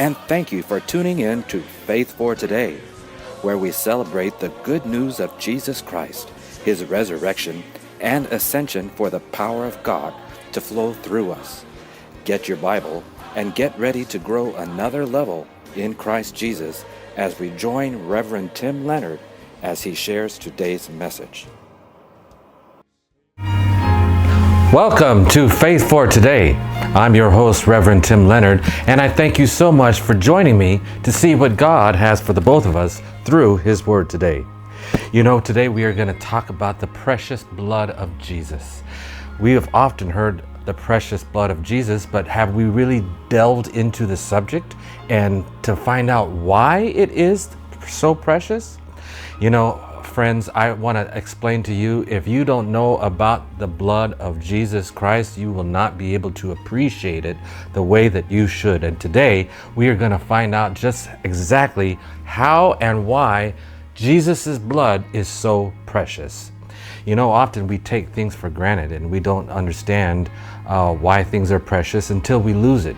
and thank you for tuning in to Faith for Today, where we celebrate the good news of Jesus Christ, His resurrection, and ascension for the power of God to flow through us. Get your Bible and get ready to grow another level in Christ Jesus as we join Reverend Tim Leonard as he shares today's message. Welcome to Faith for Today. I'm your host, Reverend Tim Leonard, and I thank you so much for joining me to see what God has for the both of us through His Word today. You know, today we are going to talk about the precious blood of Jesus. We have often heard the precious blood of Jesus, but have we really delved into the subject and to find out why it is so precious? You know, friends, I want to explain to you, if you don't know about the blood of Jesus Christ, you will not be able to appreciate it the way that you should. And today we are going to find out just exactly how and why Jesus' blood is so precious. You know, often we take things for granted and we don't understand why things are precious until we lose it.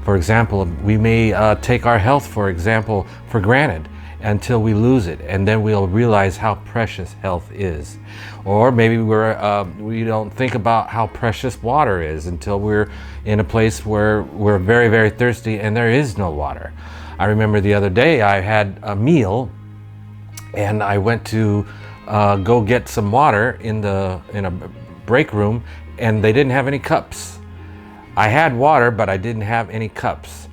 For example, we may take our health, for example, for granted until we lose it, and then we'll realize how precious health is. Or maybe we don't think about how precious water is until we're in a place where we're very, very thirsty and there is no water. I remember the other day I had a meal and I went to go get some water in a break room, and they didn't have any cups. I had water, but I didn't have any cups.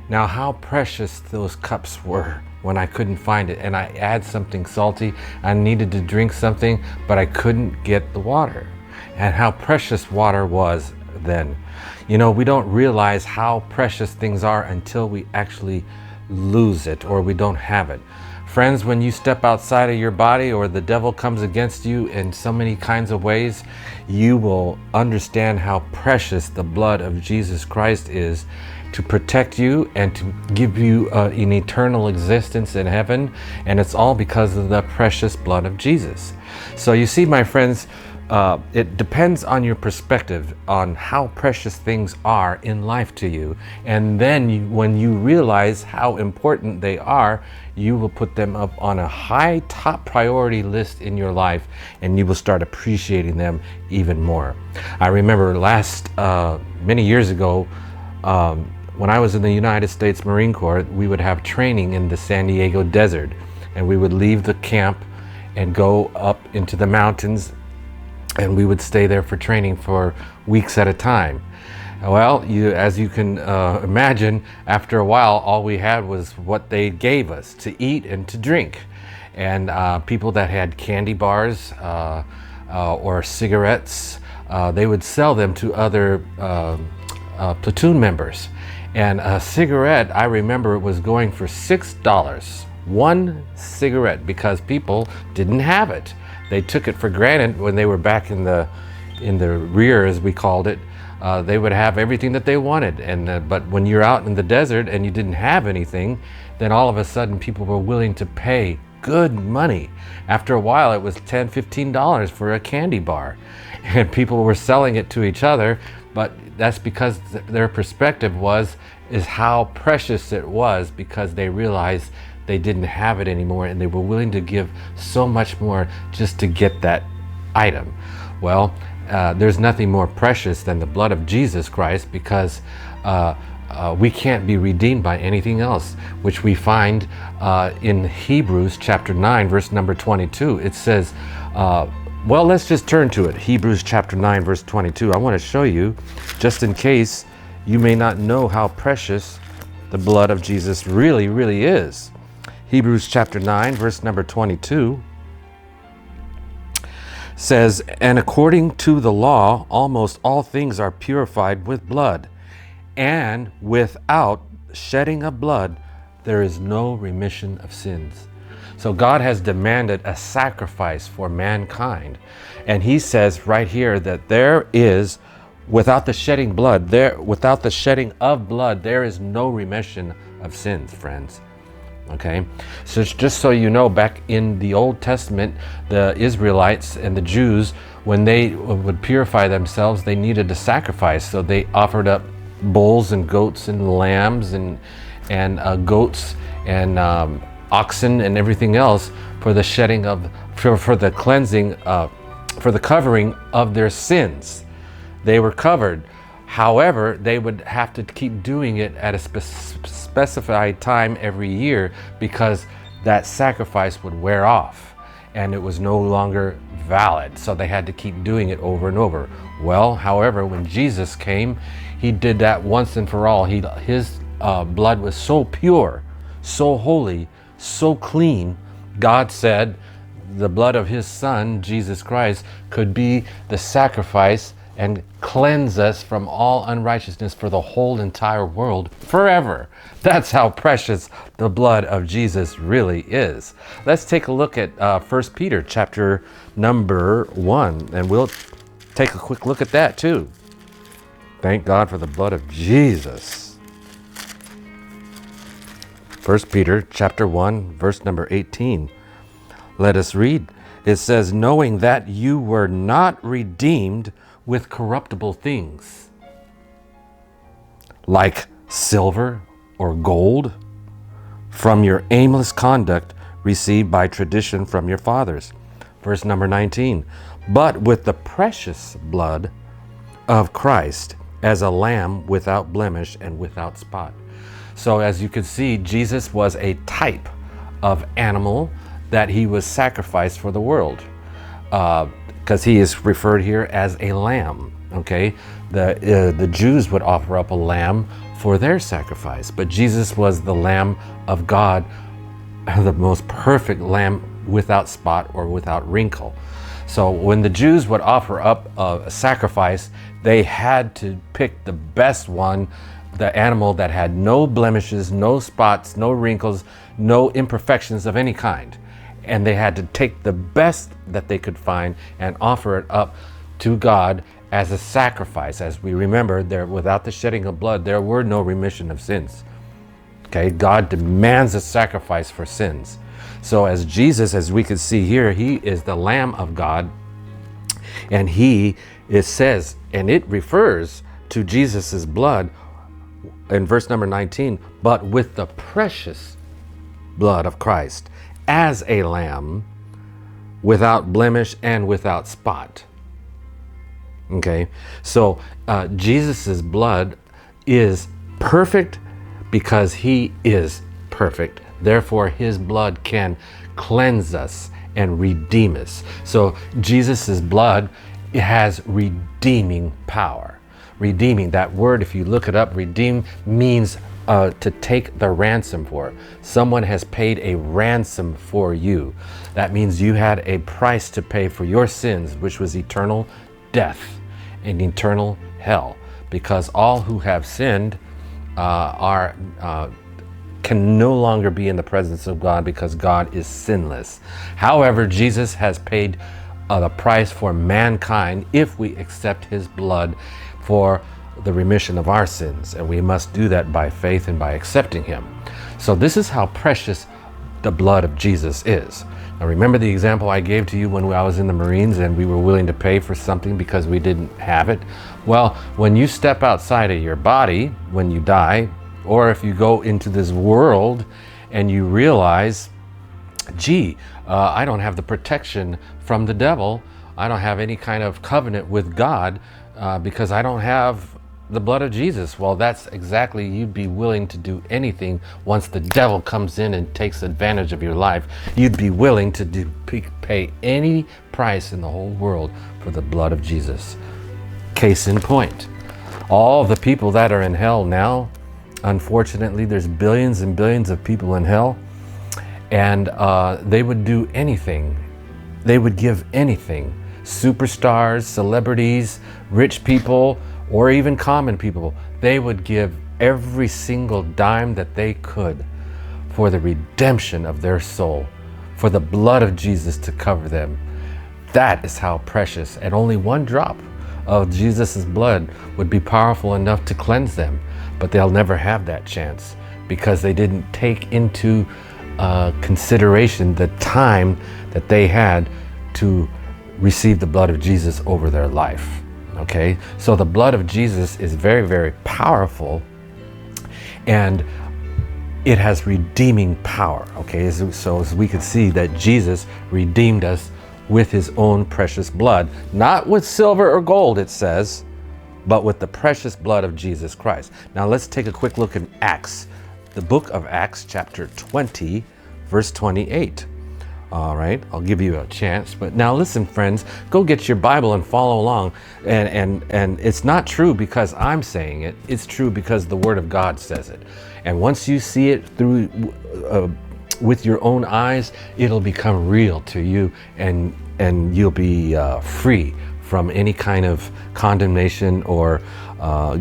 Now, how precious those cups were when I couldn't find it, and I had something salty. I needed to drink something, but I couldn't get the water. And how precious water was then. You know, we don't realize how precious things are until we actually lose it or we don't have it. Friends, when you step outside of your body or the devil comes against you in so many kinds of ways, you will understand how precious the blood of Jesus Christ is to protect you and to give you an eternal existence in heaven. And it's all because of the precious blood of Jesus. So you see, my friends, it depends on your perspective on how precious things are in life to you. And then when you realize how important they are, you will put them up on a high top priority list in your life, and you will start appreciating them even more. I remember many years ago, when I was in the United States Marine Corps, we would have training in the San Diego desert, and we would leave the camp and go up into the mountains, and we would stay there for training for weeks at a time. Well, as you can imagine, after a while, all we had was what they gave us to eat and to drink. And people that had candy bars or cigarettes, they would sell them to other platoon members. And a cigarette, I remember it was going for $6, one cigarette, because people didn't have it. They took it for granted when they were back in the rear, as we called it. They would have everything that they wanted. But when you're out in the desert and you didn't have anything, then all of a sudden people were willing to pay good money. After a while, it was $10, $15 for a candy bar. And people were selling it to each other, but that's because their perspective is how precious it was, because they realized they didn't have it anymore, and they were willing to give so much more just to get that item. Well, there's nothing more precious than the blood of Jesus Christ, because we can't be redeemed by anything else, which we find in Hebrews chapter 9, verse number 22. It says, well, let's just turn to it. Hebrews chapter 9, verse 22. I want to show you, just in case you may not know how precious the blood of Jesus really, really is. Hebrews chapter 9, verse number 22 says, and according to the law, almost all things are purified with blood, and without shedding of blood, there is no remission of sins. So God has demanded a sacrifice for mankind. And He says right here that there is, without the shedding of blood, there is no remission of sins, friends. Okay, so just so you know, back in the Old Testament, the Israelites and the Jews, when they would purify themselves, they needed a sacrifice. So they offered up bulls and goats and lambs and and goats and oxen and everything else for the shedding of, for the cleansing, for the covering of their sins. They were covered. However, they would have to keep doing it at a specified time every year, because that sacrifice would wear off and it was no longer valid. So they had to keep doing it over and over. Well, however, when Jesus came, he did that once and for all. His blood was so pure, so holy, so clean. God said the blood of his son, Jesus Christ, could be the sacrifice and cleanse us from all unrighteousness for the whole entire world forever. That's how precious the blood of Jesus really is. Let's take a look at 1 Peter chapter number 1, and we'll take a quick look at that too. Thank God for the blood of Jesus. 1 Peter chapter 1, verse number 18. Let us read. It says, knowing that you were not redeemed with corruptible things, like silver or gold, from your aimless conduct received by tradition from your fathers. Verse number 19, but with the precious blood of Christ, as a lamb without blemish and without spot. So as you can see, Jesus was a type of animal that he was sacrificed for the world. Because he is referred here as a lamb, okay? The Jews would offer up a lamb for their sacrifice, but Jesus was the Lamb of God, the most perfect lamb without spot or without wrinkle. So when the Jews would offer up a sacrifice, they had to pick the best one, the animal that had no blemishes, no spots, no wrinkles, no imperfections of any kind. And they had to take the best that they could find and offer it up to God as a sacrifice. As we remember, without the shedding of blood, there were no remission of sins. Okay, God demands a sacrifice for sins. So as Jesus, as we can see here, he is the Lamb of God, and it says, and it refers to Jesus's blood in verse number 19, but with the precious blood of Christ, as a lamb without blemish and without spot. Okay, so Jesus's blood is perfect because he is perfect. Therefore, his blood can cleanse us and redeem us. So Jesus's blood has redeeming power. Redeeming, that word, if you look it up, redeem means to take the ransom for. Someone has paid a ransom for you. That means you had a price to pay for your sins, which was eternal death and eternal hell. Because all who have sinned can no longer be in the presence of God, because God is sinless. However, Jesus has paid the price for mankind if we accept his blood for the remission of our sins, and we must do that by faith and by accepting him. So this is how precious the blood of Jesus is. Now remember the example I gave to you when I was in the Marines and we were willing to pay for something because we didn't have it? Well, when you step outside of your body, when you die, or if you go into this world and you realize, gee, I don't have the protection from the devil, I don't have any kind of covenant with God because I don't have the blood of Jesus. Well, that's exactly, you'd be willing to do anything once the devil comes in and takes advantage of your life. You'd be willing to pay any price in the whole world for the blood of Jesus. Case in point, all the people that are in hell now, unfortunately, there's billions and billions of people in hell, and they would do anything. They would give anything. Superstars, celebrities, rich people, or even common people, they would give every single dime that they could for the redemption of their soul, for the blood of Jesus to cover them. That is how precious, and only one drop of Jesus' blood would be powerful enough to cleanse them. But they'll never have that chance because they didn't take into consideration the time that they had to receive the blood of Jesus over their life. Okay, so the blood of Jesus is very, very powerful, and it has redeeming power. Okay, so as we could see that Jesus redeemed us with his own precious blood, not with silver or gold, it says, but with the precious blood of Jesus Christ. Now let's take a quick look in Acts, the book of Acts, chapter 20, verse 28. All right, I'll give you a chance. But now listen, friends, go get your Bible and follow along. And it's not true because I'm saying it. It's true because the Word of God says it. And once you see it through with your own eyes, it'll become real to you, and you'll be free from any kind of condemnation or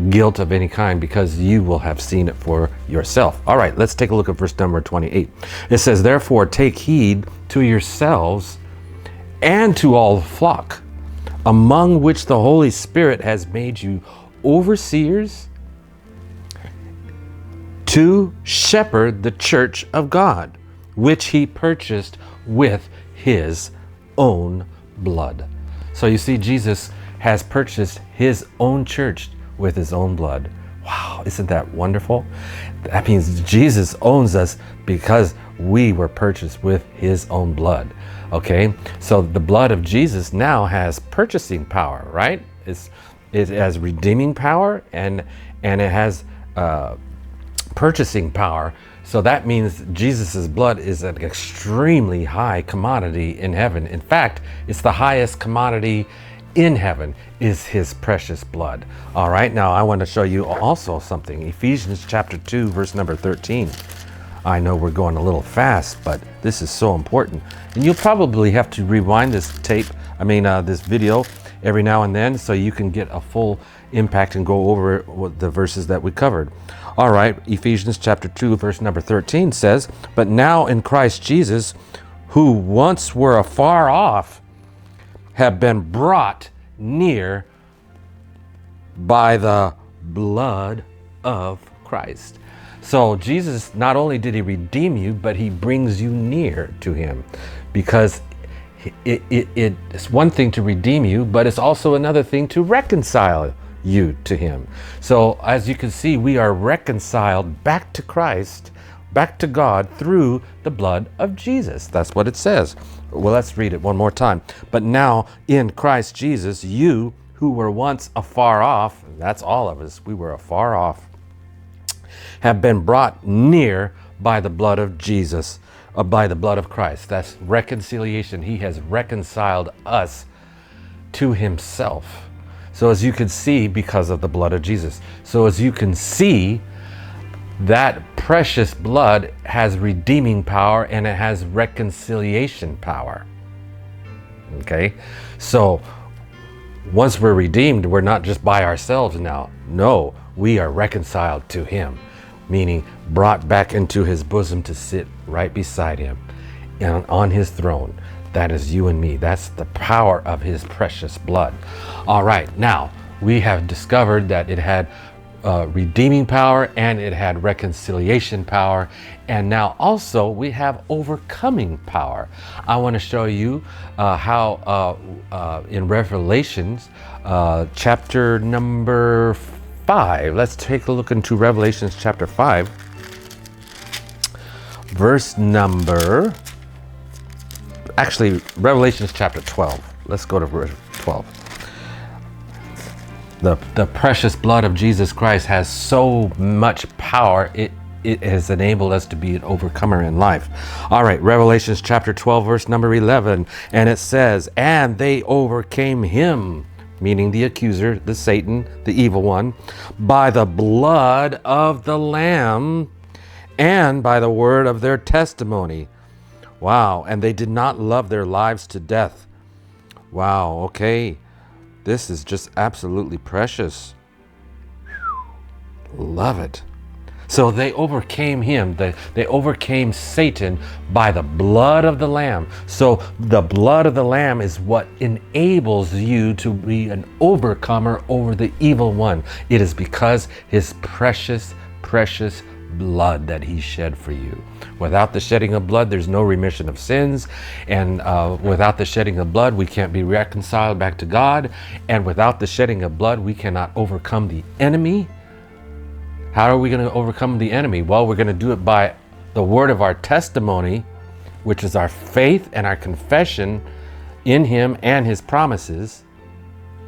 guilt of any kind, because you will have seen it for yourself. All right, let's take a look at verse number 28. It says, "Therefore take heed to yourselves and to all the flock, among which the Holy Spirit has made you overseers to shepherd the church of God, which he purchased with his own blood." So you see, Jesus has purchased his own church with his own blood. Wow, isn't that wonderful? That means Jesus owns us because we were purchased with his own blood. Okay, so the blood of Jesus now has purchasing power, right? It has redeeming power, and it has purchasing power. So that means Jesus' blood is an extremely high commodity in heaven. In fact, it's the highest commodity in heaven is his precious blood. All right, now I want to show you also something. Ephesians chapter 2, verse number 13. I know we're going a little fast, but this is so important. And you'll probably have to rewind this this video every now and then so you can get a full impact and go over the verses that we covered. All right, Ephesians chapter 2, verse number 13 says, "But now in Christ Jesus, who once were afar off, have been brought near by the blood of Christ." So Jesus, not only did he redeem you, but he brings you near to him, because it's one thing to redeem you, but it's also another thing to reconcile you to him. So as you can see, we are reconciled back to Christ, back to God through the blood of Jesus. That's what it says. Well, let's read it one more time. "But now in Christ Jesus, you who were once afar off," that's all of us, we were afar off, "have been brought near by the blood of Jesus, by the blood of Christ." That's reconciliation. He has reconciled us to himself. So as you can see, because of the blood of Jesus. So as you can see, that precious blood has redeeming power and it has reconciliation power. Okay? So once we're redeemed, we're not just by ourselves now. No, we are reconciled to him, meaning brought back into his bosom to sit right beside him and on his throne. That is you and me. That's the power of his precious blood. All right, now we have discovered that it had redeeming power and it had reconciliation power, and now also we have overcoming power. I want to show you how in Revelations chapter number 5, let's take a look into Revelations chapter 5, verse number, actually Revelations chapter 12. Let's go to verse 12. The precious blood of Jesus Christ has so much power, it has enabled us to be an overcomer in life. All right, Revelations chapter 12, verse number 11, and it says, "And they overcame him," meaning the accuser, the Satan, the evil one, "by the blood of the Lamb and by the word of their testimony." Wow, and they did not love their lives to death. Wow, okay. This is just absolutely precious. Love it. So they overcame him. They overcame Satan by the blood of the Lamb. So the blood of the Lamb is what enables you to be an overcomer over the evil one. It is because his precious, precious blood that he shed for you. Without the shedding of blood, there's no remission of sins. And without the shedding of blood, we can't be reconciled back to God. And without the shedding of blood, we cannot overcome the enemy. How are we going to overcome the enemy? Well, we're going to do it by the word of our testimony, which is our faith and our confession in him and his promises.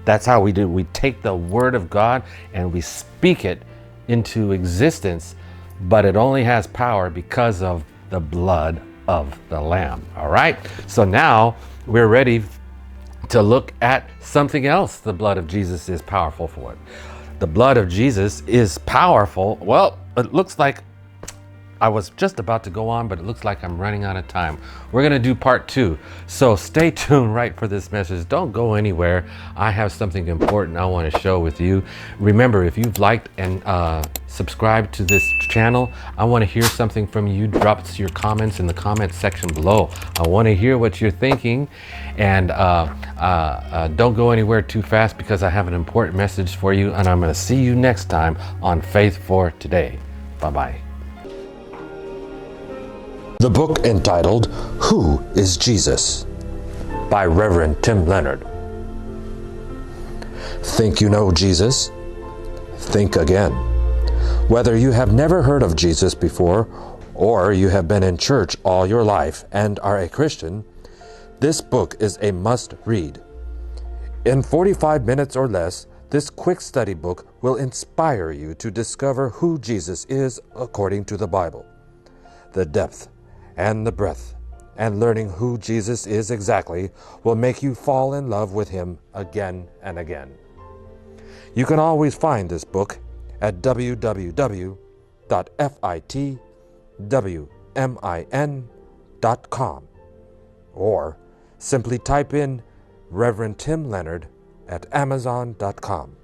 That's how we do it. We take the word of God and we speak it into existence, but it only has power because of the blood of the Lamb. All right. So now we're ready to look at something else. The blood of Jesus is powerful for. The blood of Jesus is powerful. Well, it looks like I was just about to go on, but it looks like I'm running out of time. We're going to do part 2. So stay tuned right for this message. Don't go anywhere. I have something important I want to share with you. Remember, if you've liked and subscribed to this channel, I want to hear something from you. Drop your comments in the comment section below. I want to hear what you're thinking. And don't go anywhere too fast, because I have an important message for you. And I'm going to see you next time on Faith for Today. Bye-bye. The book entitled, Who is Jesus? By Reverend Tim Leonard. Think you know Jesus? Think again. Whether you have never heard of Jesus before, or you have been in church all your life and are a Christian, this book is a must-read. In 45 minutes or less, this quick study book will inspire you to discover who Jesus is according to the Bible. The depth and the breadth, and learning who Jesus is exactly will make you fall in love with him again and again. You can always find this book at www.fitwmin.com, or simply type in Reverend Tim Leonard at amazon.com.